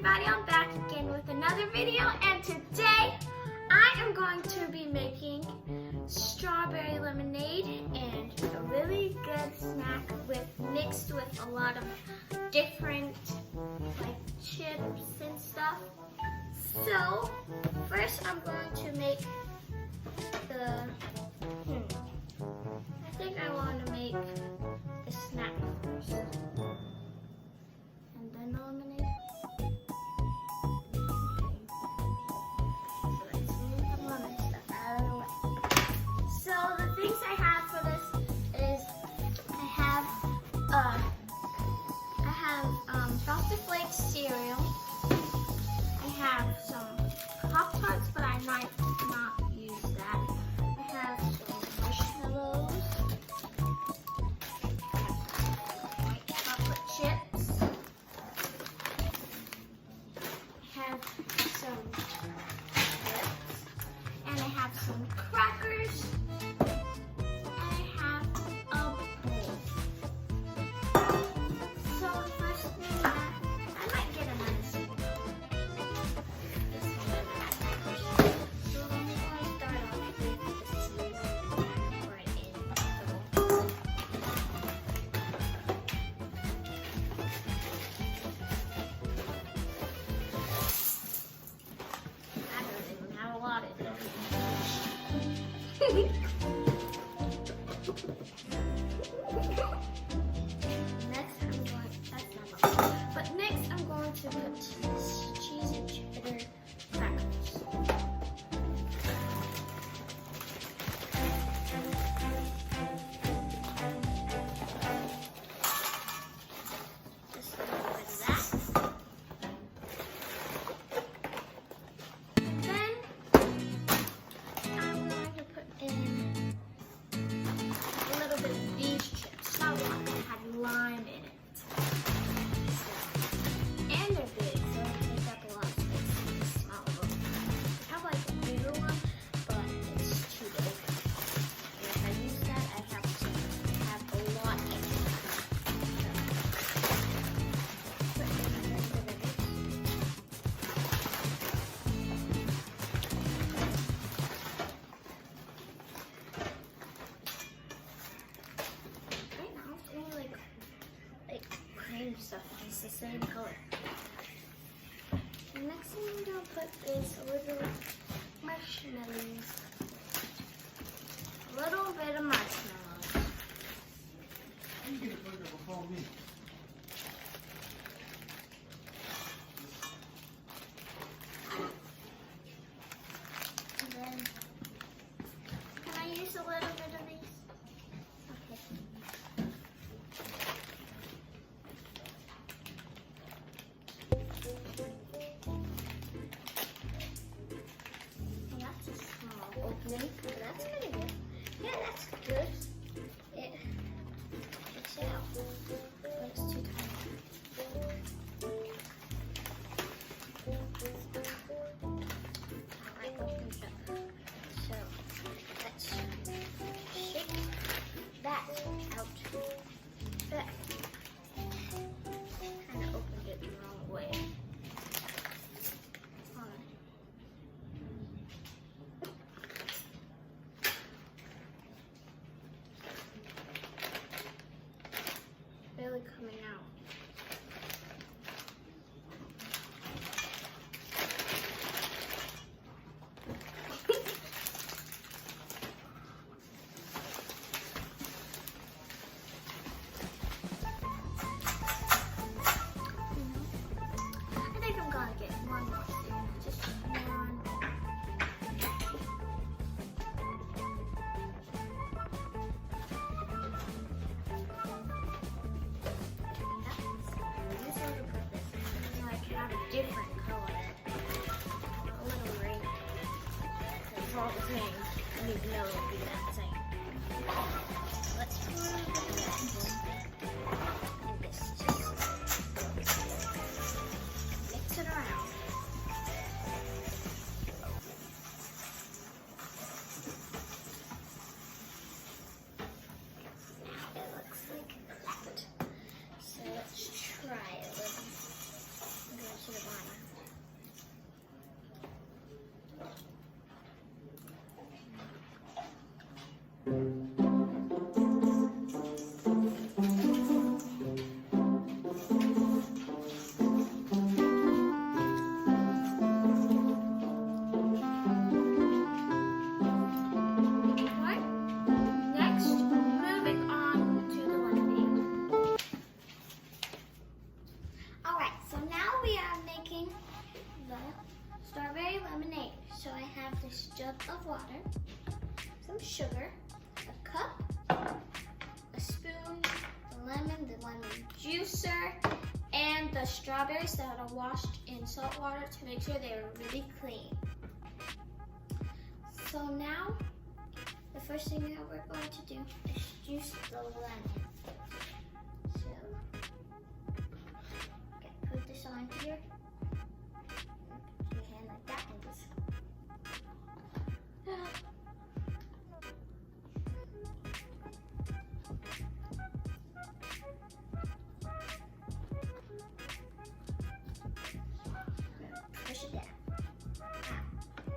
everybody, I'm back again with another video, and today I am going to be making strawberry lemonade and a really good snack mixed with a lot of different like chips and stuff. So first I'm going to make I think I want to make the snack first. And then the lemonade. So let's move the lemon stuff out of the way. So the things I have for this is I have Frosted Flakes cereal. I have some Pop-Tarts, but I might not use that. I have some marshmallows. I have some white chocolate chips. I have some chips. And I have some crackers. And I have a bowl. So the first thing I might get another spoon. This one doesn't have crackers. So I'm going to start off with the cereal. Pour it in the bowl. That doesn't even have a lot in it. Next, I'm going to put cheesy cheddar crackers. Just a little bit of that. Then I'm going to put in a little bit of these chips. Not a lot, they had lime in it. And they're big, so they take up a lot of space. The small one. I have like a bigger one, but it's too big. And if I use that, I have to have a lot in it. Put in a little bit of this. Right now, it's only like cream stuff. It's the same color. The next thing I'm gonna put is a little marshmallows. A little bit of marshmallows. You get a burger before me. And then, can I use a little bit of these? Okay. Well, that's a small opening, but that's pretty good. Yeah, that's good. It's out, but it's too tiny. I opened it up. So let's shake that out. There. Kind of opened it the wrong way. Really coming out. I think I'm gonna get one more thing. Just one. This is the purpose. So I can have a different color. A little ring. It's all the same. I need to know it'll be that same. Let's pour it in and this just mix it around. Now it looks like that. So let's try it. Go to the bottom. Alright, next, moving on to the lemonade. Alright, so now we are making the strawberry lemonade. So I have this jug of water, some sugar, a cup, a spoon, the lemon juicer, and the strawberries that are washed in salt water to make sure they are really clean. So now, the first thing that we're going to do is juice the lemon. So, okay, put this on here. Put your hand like that and just. Push it down. Now, pour it into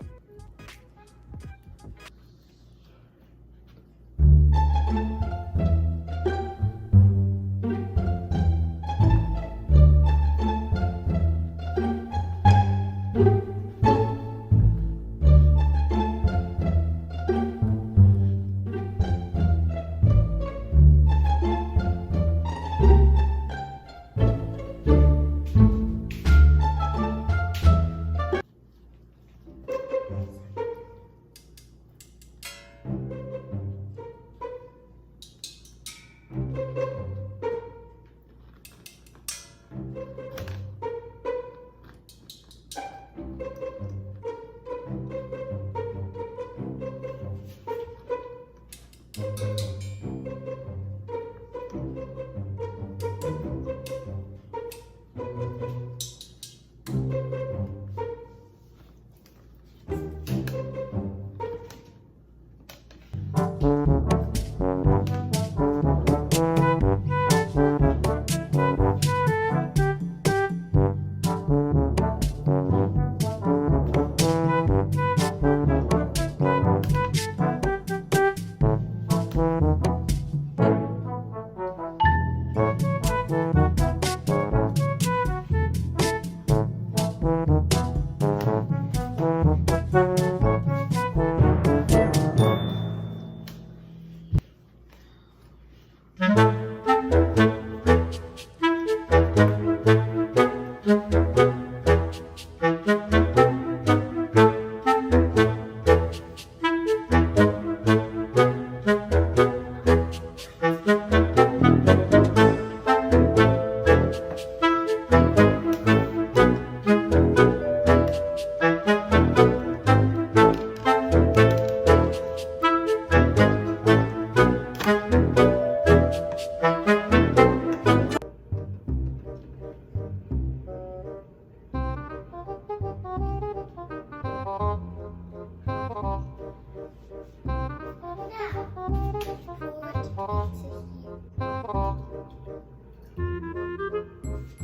here.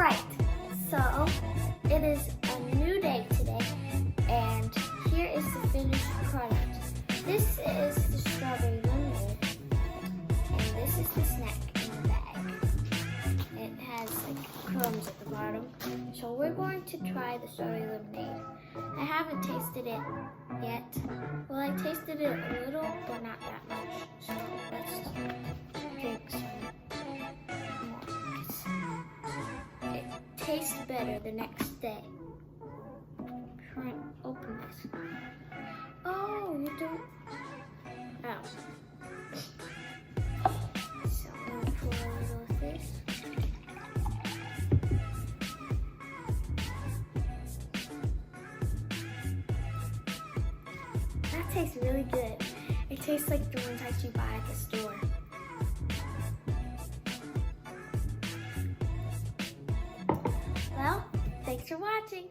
Alright, so it is a new day today, and here is the finished product. This is the strawberry lemonade, and this is the snack in the bag. It has like crumbs at the bottom. So we're going to try the strawberry lemonade. I haven't tasted it yet. Well, I tasted it a little, but not that much. So let's drink some more. It tastes better the next day. Try and open this. Oh, you don't. Oh. So I'm gonna pour a little of this. That tastes really good. It tastes like the ones that you buy at the store. Well, thanks for watching.